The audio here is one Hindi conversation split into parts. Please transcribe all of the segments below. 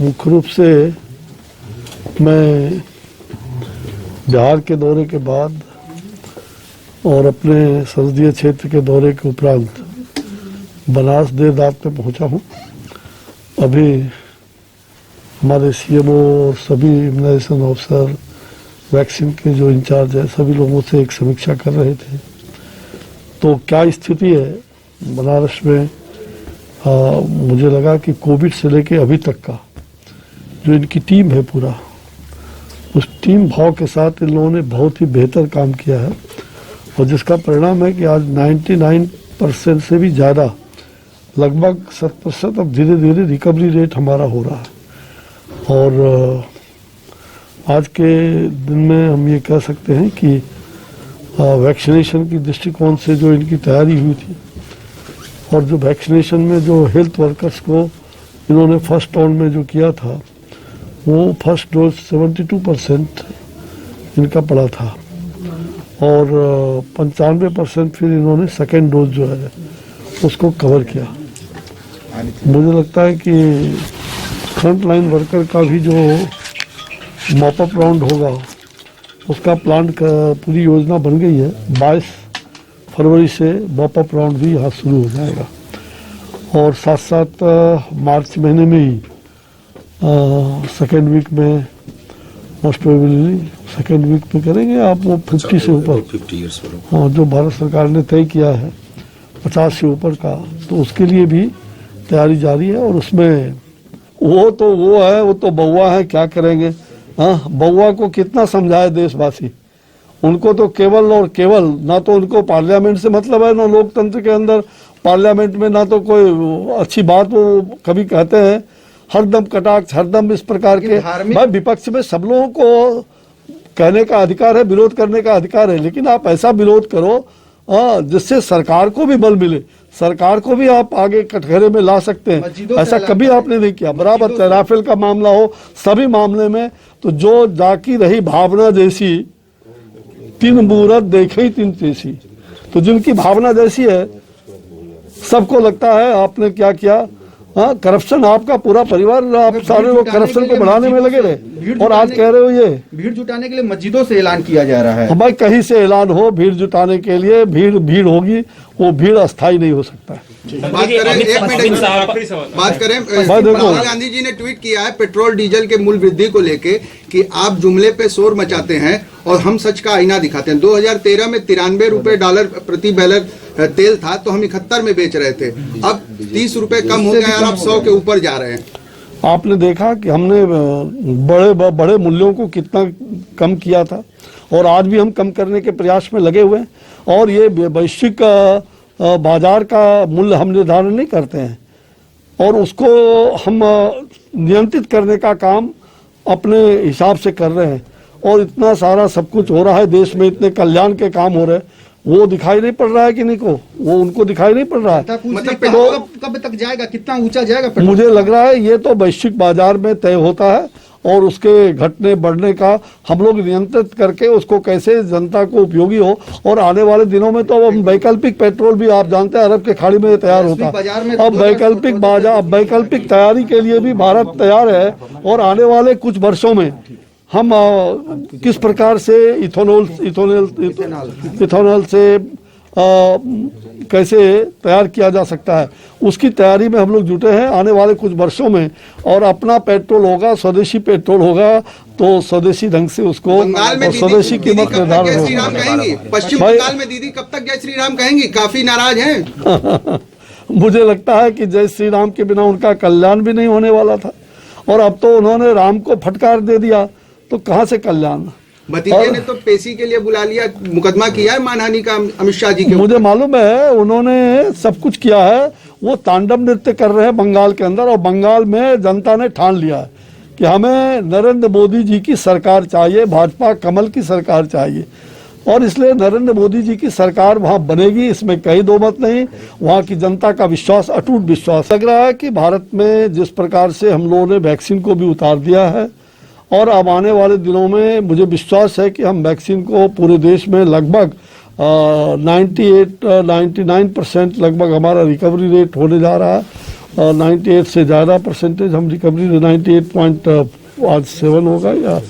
मुख्य रूप से मैं बिहार के दौरे के बाद और अपने संसदीय क्षेत्र के दौरे के उपरांत बनारस देर रात में पहुंचा हूं। अभी हमारे सीएमओ और सभी इम्यूनाइजेशन ऑफिसर, वैक्सीन के जो इंचार्ज है, सभी लोगों से एक समीक्षा कर रहे थे। तो क्या स्थिति है बनारस में, मुझे लगा कि कोविड से लेके अभी तक का जो इनकी टीम है पूरा, उस टीम भाव के साथ इन लोगों ने बहुत ही बेहतर काम किया है और जिसका परिणाम है कि आज 99% से भी ज़्यादा, लगभग 100% अब धीरे धीरे रिकवरी रेट हमारा हो रहा है। और आज के दिन में हम ये कह सकते हैं कि वैक्सीनेशन की दृष्टिकोण से जो इनकी तैयारी हुई थी और जो वैक्सीनेशन में जो हेल्थ वर्कर्स को इन्होंने फर्स्ट राउंड में जो किया था, वो फर्स्ट डोज 72% इनका पड़ा था और 95% फिर इन्होंने सेकेंड डोज जो है उसको कवर किया। मुझे लगता है कि फ्रंट लाइन वर्कर का भी जो मॉपअप राउंड होगा उसका प्लान का पूरी योजना बन गई है। 22 फरवरी से मॉपअप राउंड भी यहाँ शुरू हो जाएगा और साथ साथ मार्च महीने में ही सेकेंड वीक में, मोस्ट प्रोबेबली सेकेंड वीक में करेंगे आप वो 50 से ऊपर, 50 ईयर्स पर, हाँ, जो भारत सरकार ने तय किया है 50 से ऊपर का, तो उसके लिए भी तैयारी जारी है। और उसमें वो तो बउआ है, क्या करेंगे। हाँ, बउआ को कितना समझाए देशवासी, उनको तो केवल और केवल, ना तो उनको पार्लियामेंट से मतलब है, ना लोकतंत्र के अंदर पार्लियामेंट में ना तो कोई अच्छी बात वो कभी कहते हैं, हरदम कटाक्ष, हरदम इस प्रकार के। भाई विपक्ष में सब लोगों को कहने का अधिकार है, विरोध करने का अधिकार है, लेकिन आप ऐसा विरोध करो जिससे सरकार को भी बल मिले, सरकार को भी आप आगे कटघरे में ला सकते हैं। ऐसा कभी आपने नहीं किया। बराबर राफेल का मामला हो, सभी मामले में तो जो जाकी रही भावना जैसी, तीन मुहूर्त देखे ही तीन जैसी, तो जिनकी भावना जैसी है सबको लगता है आपने क्या किया। हाँ, करप्शन, आपका पूरा परिवार, आप सारे लोग करप्शन को बढ़ाने में लगे रहे और आज कह रहे हो ये भीड़ जुटाने के लिए मस्जिदों से ऐलान किया जा रहा है। हमारे कहीं से ऐलान हो, भीड़ जुटाने के लिए भीड़ होगी, वो भीड़ अस्थायी नहीं हो सकता है। बात करें, राहुल गांधी जी ने ट्वीट किया है पेट्रोल डीजल के मूल्य वृद्धि को लेके कि आप जुमले पे शोर मचाते हैं और हम सच का आईना दिखाते हैं। 2013 में $93 प्रति बैरल तेल था तो हम 71 में बेच रहे थे, अब 30 रुपए कम हो गया और अब 100 के ऊपर जा रहे हैं। आपने देखा कि हमने बड़े मूल्यों को कितना कम किया था और आज भी हम कम करने के प्रयास में लगे हुए हैं। और ये वैश्विक बाजार का मूल्य हम निर्धारण नहीं करते हैं और उसको हम नियंत्रित करने का काम अपने हिसाब से कर रहे हैं। और इतना सारा सब कुछ हो रहा है देश में, इतने कल्याण के काम हो रहे हैं, वो दिखाई नहीं पड़ रहा है कि नहीं को, वो उनको दिखाई नहीं पड़ रहा है। मतलब कब तक जाएगा, कितना ऊंचा जाएगा? मुझे लग रहा है ये तो वैश्विक बाजार में तय होता है और उसके घटने बढ़ने का हम लोग नियंत्रित करके उसको कैसे जनता को उपयोगी हो। और आने वाले दिनों में तो अब वैकल्पिक पेट्रोल भी आप जानते हैं अरब के खाड़ी में तैयार होता है। अब वैकल्पिक बाजार, वैकल्पिक तैयारी के लिए भी भारत तैयार है और आने वाले कुछ वर्षों में हम किस प्रकार से इथेनॉल से कैसे तैयार किया जा सकता है, उसकी तैयारी में हम लोग जुटे हैं आने वाले कुछ वर्षों में। और अपना पेट्रोल होगा, स्वदेशी पेट्रोल होगा, तो स्वदेशी ढंग से उसको और स्वदेशी कीमत निर्धारण होगा। पश्चिम बंगाल में दीदी कब तक जय श्री राम कहेंगी? काफी नाराज हैं। मुझे लगता है कि जय श्री राम के बिना उनका कल्याण भी नहीं होने वाला था और अब तो उन्होंने राम को फटकार दे दिया, तो कहाँ से कल्याण। भतीजे ने तो पेशी के लिए बुला लिया, मुकदमा किया है मानहानि का अमित शाह जी के। मुझे मालूम है, उन्होंने सब कुछ किया है। वो तांडव नृत्य कर रहे हैं बंगाल के अंदर और बंगाल में जनता ने ठान लिया है कि हमें नरेंद्र मोदी जी की सरकार चाहिए, भाजपा कमल की सरकार चाहिए और इसलिए नरेंद्र मोदी जी की सरकार वहां बनेगी, इसमें कहीं दो मत नहीं। वहां की जनता का विश्वास, अटूट विश्वास। लग रहा है कि भारत में जिस प्रकार से हम लोगों ने वैक्सीन को भी उतार दिया है और अब आने वाले दिनों में मुझे विश्वास है कि हम वैक्सीन को पूरे देश में लगभग 98-99% लगभग हमारा रिकवरी रेट होने जा रहा है 98 से ज़्यादा परसेंटेज हम रिकवरी 98.7 होगा या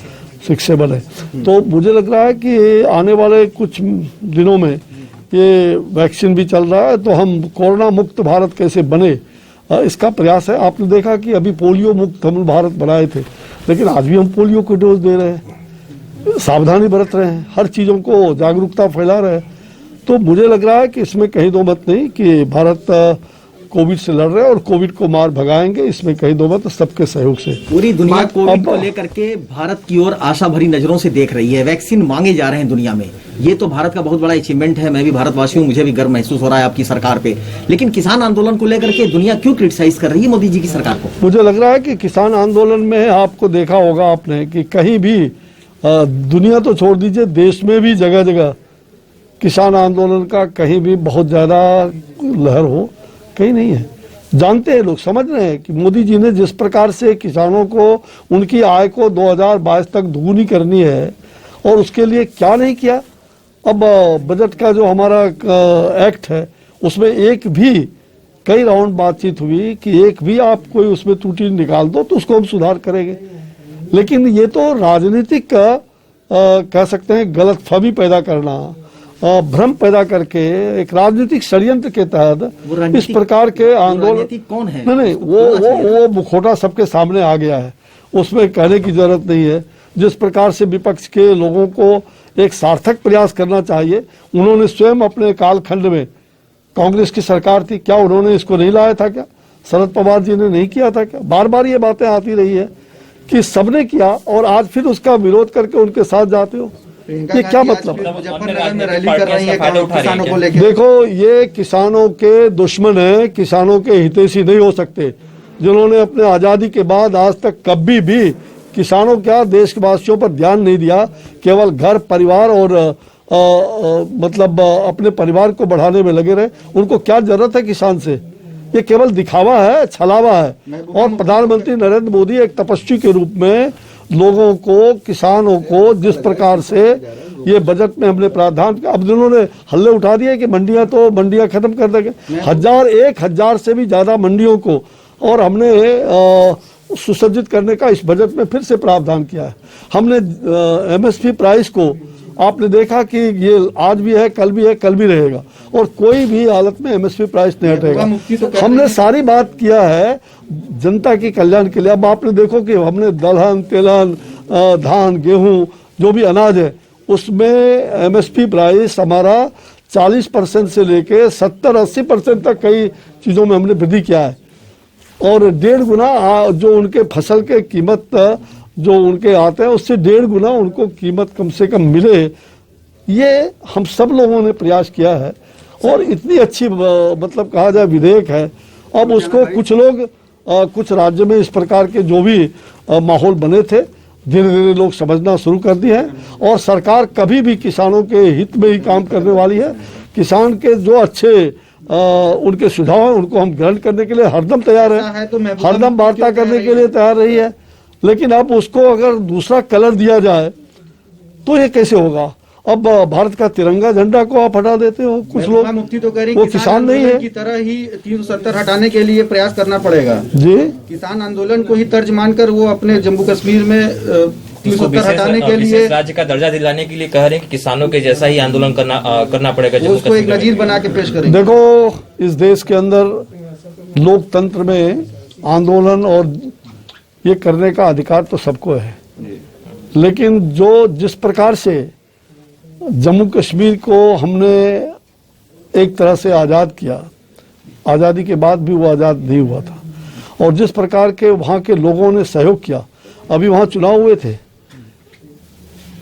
67 है। तो मुझे लग रहा है कि आने वाले कुछ दिनों में ये वैक्सीन भी चल रहा है, तो हम कोरोना मुक्त भारत कैसे बने इसका प्रयास है। आपने देखा कि अभी पोलियो मुक्त हम भारत बनाए थे, लेकिन आज भी हम पोलियो को डोज दे रहे हैं, सावधानी बरत रहे हैं, हर चीज़ों को जागरूकता फैला रहे हैं। तो मुझे लग रहा है कि इसमें कहीं दो मत नहीं कि भारत कोविड से लड़ रहे हैं और कोविड को मार भगाएंगे, इसमें कहीं दो मत, सबके सहयोग से। पूरी दुनिया कोविड को लेकर के भारत की ओर आशा भरी नजरों से देख रही है, वैक्सीन मांगे जा रहे हैं दुनिया में, ये तो भारत का बहुत बड़ा अचीवमेंट है। मैं भी भारतवासी हूँ, मुझे भी गर्व महसूस हो रहा है आपकी सरकार पे। लेकिन किसान आंदोलन को लेकर के दुनिया क्यों क्रिटिसाइज कर रही है मोदी जी की सरकार को? मुझे लग रहा है कि किसान आंदोलन में आपको देखा होगा आपने कि कहीं भी दुनिया तो छोड़ दीजिए, देश में भी जगह जगह किसान आंदोलन का कहीं भी बहुत ज़्यादा लहर हो कहीं नहीं है। जानते हैं लोग, समझ रहे हैं कि मोदी जी ने जिस प्रकार से किसानों को उनकी आय को 2022 तक दुगुनी करनी है और उसके लिए क्या नहीं किया। अब बजट का जो हमारा एक्ट है उसमें एक भी, कई राउंड बातचीत हुई कि एक भी आप कोई उसमें त्रुटि निकाल दो तो उसको हम सुधार करेंगे। लेकिन ये तो राजनीतिक कह सकते हैं गलतफहमी पैदा करना, भ्रम पैदा करके एक राजनीतिक षड्यंत्र के तहत इस प्रकार के आंदोलन कौन है? नहीं, वो मुखौटा सबके सामने आ गया है, उसमें कहने की जरूरत नहीं है। जिस प्रकार से विपक्ष के लोगों को एक सार्थक प्रयास करना चाहिए, उन्होंने स्वयं अपने कालखंड में, कांग्रेस की सरकार थी, क्या उन्होंने इसको नहीं लाया था? क्या शरद पवार जी ने नहीं किया था? क्या बार बार ये बातें आती रही है कि सबने किया और आज फिर उसका विरोध करके उनके साथ जाते हो, ये क्या मतलब? मुजफ्फरनगर में रैली कर रही है किसानों को लेकर। देखो, ये किसानों के दुश्मन है, किसानों के हितैषी नहीं हो सकते, जिन्होंने अपने आजादी के बाद आज तक कभी भी किसानों क्या देशवासियों पर ध्यान नहीं दिया, केवल घर परिवार और मतलब अपने परिवार को बढ़ाने में लगे रहे। उनको क्या जरूरत है किसान से? ये केवल दिखावा है, छलावा है। और प्रधानमंत्री नरेंद्र मोदी एक तपस्वी के रूप में लोगों को, किसानों को जिस प्रकार से ये बजट में हमने प्रावधान, अब जिन्होंने हल्ले उठा दिए कि मंडियां खत्म कर देंगे, 1000 से भी ज्यादा मंडियों को और हमने सुसज्जित करने का इस बजट में फिर से प्रावधान किया है। हमने एमएसपी प्राइस को, आपने देखा कि ये आज भी है, कल भी है, कल भी रहेगा और कोई भी हालत में एमएसपी प्राइस नहीं हटेगा। हमने सारी बात किया है जनता के कल्याण के लिए। अब आपने देखो कि हमने दलहन, तेलहन, धान, गेहूं, जो भी अनाज है उसमें एमएसपी प्राइस हमारा 40% से लेके 70-80% तक कई चीज़ों में हमने वृद्धि किया है और 1.5 गुना जो उनके फसल के कीमत जो उनके आते हैं उससे 1.5 गुना उनको कीमत कम से कम मिले, ये हम सब लोगों ने प्रयास किया है और इतनी अच्छी मतलब कहा जाए विधेयक है। अब उसको कुछ लोग कुछ राज्य में इस प्रकार के जो भी माहौल बने थे, धीरे धीरे लोग समझना शुरू कर दिए हैं और सरकार कभी भी किसानों के हित में ही काम करने वाली है। किसान के जो अच्छे उनके सुझाव हैं उनको हम ग्रहण करने के लिए हरदम तैयार है, हरदम वार्ता करने के लिए तैयार रही है। लेकिन अब उसको अगर दूसरा कलर दिया जाए तो ये कैसे होगा? अब भारत का तिरंगा झंडा को आप हटा देते हो, कुछ लोग, मुफ्ती तो कह रही वो किसान नहीं है की तरह ही 370 हटाने के लिए प्रयास करना पड़ेगा जी। किसान आंदोलन को ही तर्ज मानकर वो अपने जम्मू कश्मीर में 370 हटाने के लिए राज्य का दर्जा दिलाने के लिए कह रहे हैं कि किसानों के जैसा ही आंदोलन करना पड़ेगा। उसको एक नजीर बना के पेश करेंगे। देखो, इस देश के अंदर लोकतंत्र में आंदोलन और ये करने का अधिकार तो सबको है, लेकिन जो जिस प्रकार से जम्मू कश्मीर को हमने एक तरह से आज़ाद किया, आज़ादी के बाद भी वो आज़ाद नहीं हुआ था और जिस प्रकार के वहाँ के लोगों ने सहयोग किया, अभी वहाँ चुनाव हुए थे,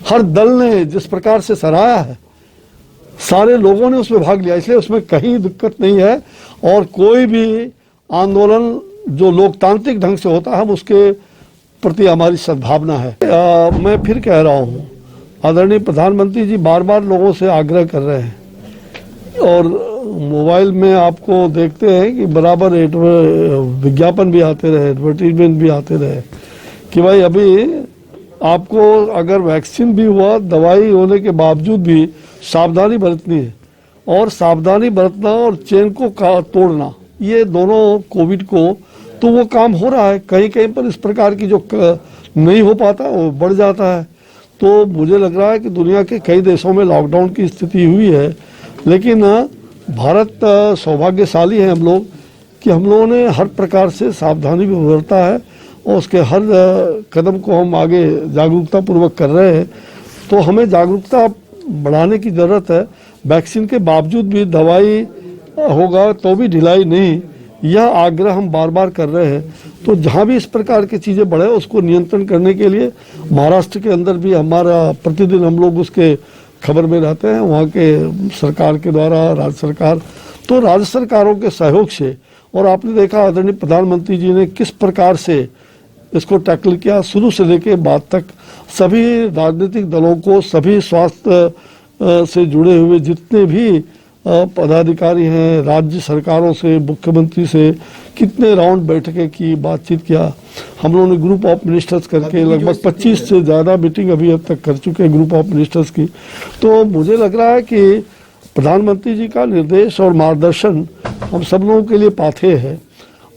हर दल ने जिस प्रकार से सराहा है, सारे लोगों ने उसमें भाग लिया, इसलिए उसमें कहीं दिक्कत नहीं है। और कोई भी आंदोलन जो लोकतांत्रिक ढंग से होता है, हम उसके प्रति हमारी सद्भावना है। मैं फिर कह रहा हूँ, आदरणीय प्रधानमंत्री जी बार बार लोगों से आग्रह कर रहे हैं और मोबाइल में आपको देखते हैं कि बराबर विज्ञापन भी आते रहे, एडवर्टीजमेंट भी आते रहे कि भाई अभी आपको अगर वैक्सीन भी हुआ, दवाई होने के बावजूद भी सावधानी बरतनी है और सावधानी बरतना और चेन को तोड़ना ये दोनों कोविड को, तो वो काम हो रहा है। कहीं कहीं पर इस प्रकार की जो नहीं हो पाता वो बढ़ जाता है। तो मुझे लग रहा है कि दुनिया के कई देशों में लॉकडाउन की स्थिति हुई है, लेकिन भारत सौभाग्यशाली है हम लोग कि हम लोगों ने हर प्रकार से सावधानी भी बरता है और उसके हर कदम को हम आगे जागरूकता पूर्वक कर रहे हैं। तो हमें जागरूकता बढ़ाने की ज़रूरत है। वैक्सीन के बावजूद भी दवाई होगा तो भी ढिलाई नहीं, यह आग्रह हम बार बार कर रहे हैं। तो जहाँ भी इस प्रकार की चीज़ें बढ़े उसको नियंत्रण करने के लिए महाराष्ट्र के अंदर भी हमारा प्रतिदिन हम लोग उसके खबर में रहते हैं, वहाँ के सरकार के द्वारा, राज्य सरकार, तो राज्य सरकारों के सहयोग से। और आपने देखा आदरणीय प्रधानमंत्री जी ने किस प्रकार से इसको टैकल किया, शुरू से लेके बाद तक सभी राजनीतिक दलों को, सभी स्वास्थ्य से जुड़े हुए जितने भी पदाधिकारी हैं, राज्य सरकारों से, मुख्यमंत्री से कितने राउंड बैठकें की, बातचीत किया। हम लोगों ने ग्रुप ऑफ मिनिस्टर्स करके लगभग 25 से ज़्यादा मीटिंग अभी अब तक कर चुके हैं ग्रुप ऑफ मिनिस्टर्स की। तो मुझे लग रहा है कि प्रधानमंत्री जी का निर्देश और मार्गदर्शन हम सब लोगों के लिए पाथे है।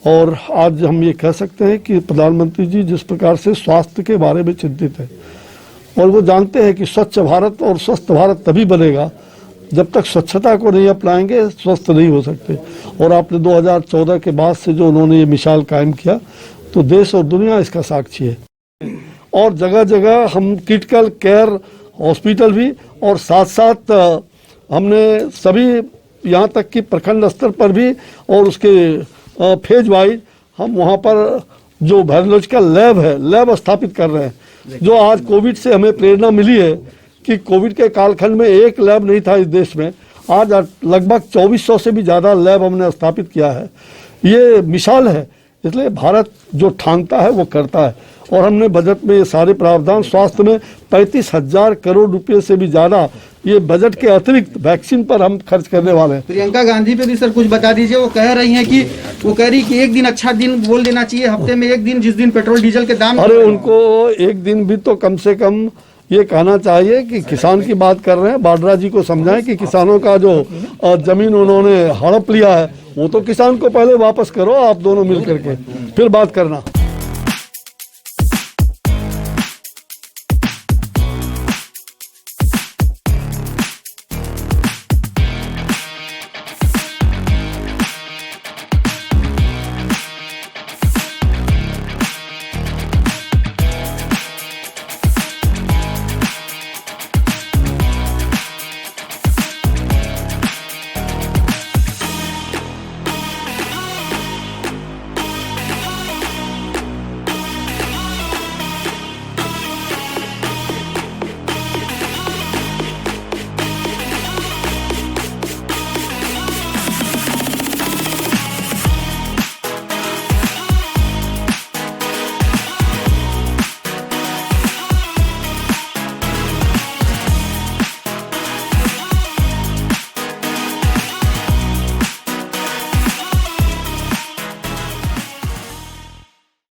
और आज हम ये कह सकते हैं कि प्रधानमंत्री जी जिस प्रकार से स्वास्थ्य के बारे में चिंतित है और वो जानते हैं कि स्वच्छ भारत और स्वस्थ भारत तभी बनेगा जब तक स्वच्छता को नहीं अपनाएंगे, स्वस्थ नहीं हो सकते। और आपने 2014 के बाद से जो उन्होंने ये मिसाल कायम किया, तो देश और दुनिया इसका साक्षी है। और जगह जगह हम क्रिटिकल केयर हॉस्पिटल भी, और साथ साथ हमने सभी यहाँ तक कि प्रखंड स्तर पर भी और उसके फेज वाइज हम वहाँ पर जो बायोलॉजिकल लैब है, लैब स्थापित कर रहे हैं। जो आज कोविड से हमें प्रेरणा मिली है कि कोविड के कालखंड में एक लैब नहीं था इस देश में, आज लगभग 2400 से भी ज़्यादा लैब हमने स्थापित किया है। ये मिसाल है। इसलिए भारत जो ठानता है वो करता है। और हमने बजट में ये सारे प्रावधान, स्वास्थ्य में 35,000 करोड़ रुपए से भी ज़्यादा ये बजट के अतिरिक्त वैक्सीन पर हम खर्च करने वाले हैं। प्रियंका गांधी पे भी सर कुछ बता दीजिए। वो कह रही हैं कि वो कह रही कि एक दिन अच्छा दिन बोल देना चाहिए, हफ्ते में एक दिन जिस दिन पेट्रोल डीजल के दाम। अरे उनको एक दिन भी तो कम से कम ये कहना चाहिए कि किसान की बात कर रहे हैं, वाड्रा जी को समझाएं कि किसानों का जो जमीन उन्होंने हड़प लिया है वो तो किसान को पहले वापस करो, आप दोनों मिल करके फिर बात करना।